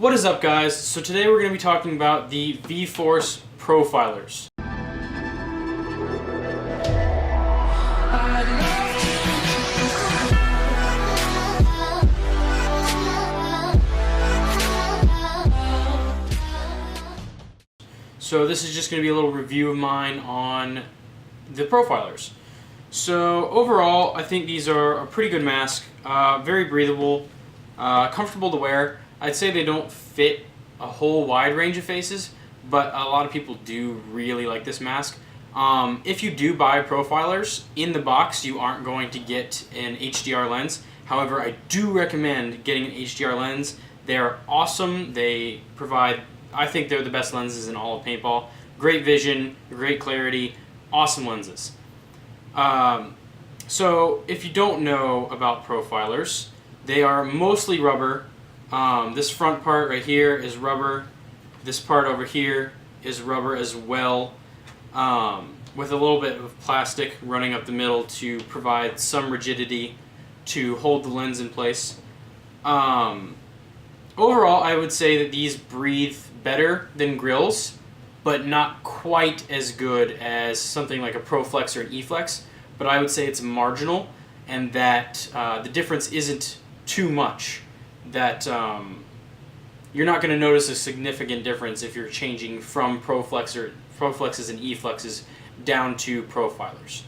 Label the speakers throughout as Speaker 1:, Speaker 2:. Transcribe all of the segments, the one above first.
Speaker 1: What is up, guys? So today we're going to be talking about the V-Force Profilers. So this is just going to be a little review of mine on the Profilers. So overall, I think these are a pretty good mask, very breathable, comfortable to wear. I'd say they don't fit a whole wide range of faces, but a lot of people do really like this mask. If you do buy Profilers, in the box you aren't going to get an HDR lens. However, I do recommend getting an HDR lens. They're awesome. They provide, I think they're the best lenses in all of paintball. Great vision, great clarity, awesome lenses. So if you don't know about Profilers, they are mostly rubber. This front part right here is rubber. This part over here is rubber as well, with a little bit of plastic running up the middle to provide some rigidity to hold the lens in place. Overall, I would say that these breathe better than grills, but not quite as good as something like a ProFlex or an E-Flex. But I would say it's marginal, and that the difference isn't too much. That you're not going to notice a significant difference if you're changing from ProFlexes and E-Flexes down to Profilers.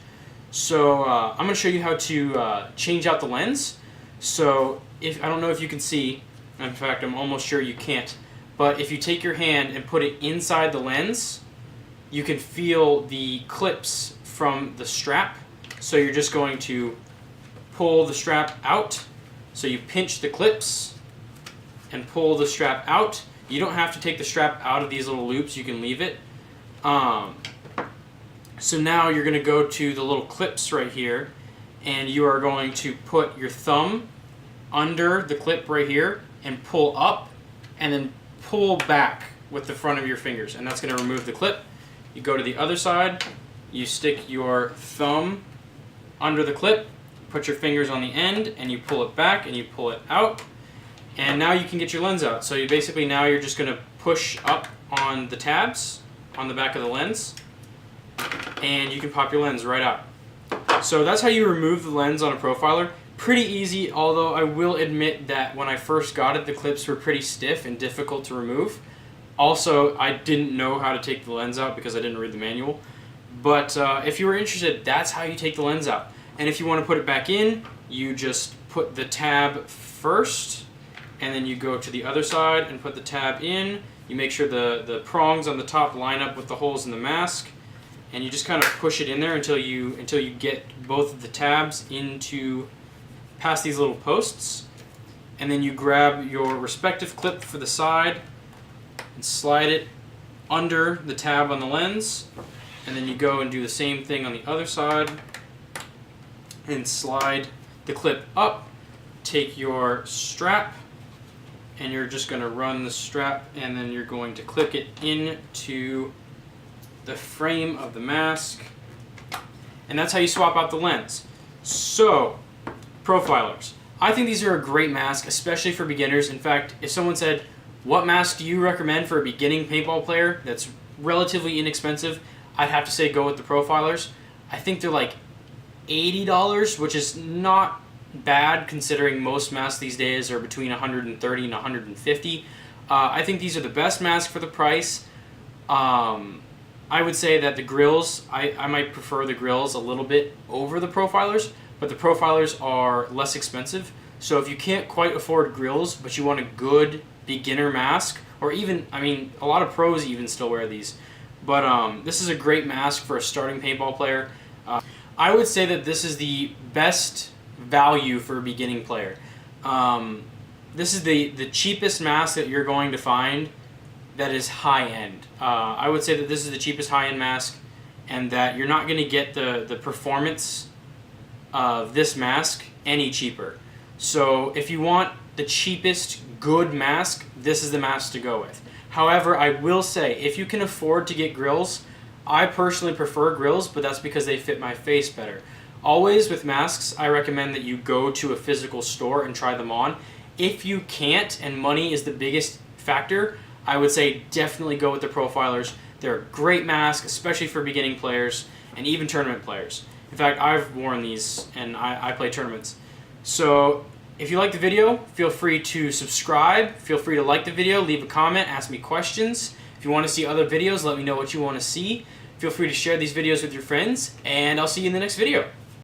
Speaker 1: So I'm going to show you how to change out the lens. So I don't know if you can see, in fact I'm almost sure you can't, but if you take your hand and put it inside the lens, you can feel the clips from the strap. So you're just going to pull the strap out. So you pinch the clips and pull the strap out. You don't have to take the strap out of these little loops, you can leave it. So now you're going to go to the little clips right here, and you are going to put your thumb under the clip right here and pull up, and then pull back with the front of your fingers, and that's going to remove the clip. You go to the other side, you stick your thumb under the clip, put your fingers on the end, and you pull it back and you pull it out, and now you can get your lens out. So you basically, now you're just going to push up on the tabs on the back of the lens, and you can pop your lens right out. So that's how you remove the lens on a Profiler. Pretty easy, although I will admit that when I first got it, the clips were pretty stiff and difficult to remove. Also, I didn't know how to take the lens out because I didn't read the manual. But if you were interested, that's how you take the lens out. And if you want to put it back in, you just put the tab first, and then you go to the other side and put the tab in. You make sure the prongs on the top line up with the holes in the mask, and you just kind of push it in there until you get both of the tabs into past these little posts. And then you grab your respective clip for the side and slide it under the tab on the lens, and then you go and do the same thing on the other side and slide the clip up. Take your strap, and you're just going to run the strap, and then you're going to click it into the frame of the mask, and that's how you swap out the lens. So, Profilers. I think these are a great mask, especially for beginners. In fact, if someone said, what mask do you recommend for a beginning paintball player that's relatively inexpensive, I'd have to say go with the Profilers. I think they're like $80, which is not bad considering most masks these days are between $130 and $150. I think these are the best masks for the price. I would say that the grills, I might prefer the grills a little bit over the Profilers, but the Profilers are less expensive. So if you can't quite afford grills, but you want a good beginner mask, or even, I mean, a lot of pros even still wear these, but this is a great mask for a starting paintball player. I would say that this is the best value for a beginning player. This is the cheapest mask that you're going to find that is high-end. I would say that this is the cheapest high-end mask, and that you're not going to get the performance of this mask any cheaper. So if you want the cheapest good mask, this is the mask to go with. However, I will say, if you can afford to get grills, I personally prefer grills, but that's because they fit my face better. Always with masks, I recommend that you go to a physical store and try them on. If you can't, and money is the biggest factor, I would say definitely go with the Profilers. They're a great mask, especially for beginning players and even tournament players. In fact, I've worn these and I play tournaments. So if you like the video, feel free to subscribe. Feel free to like the video, leave a comment, ask me questions. If you want to see other videos, let me know what you want to see. Feel free to share these videos with your friends, and I'll see you in the next video.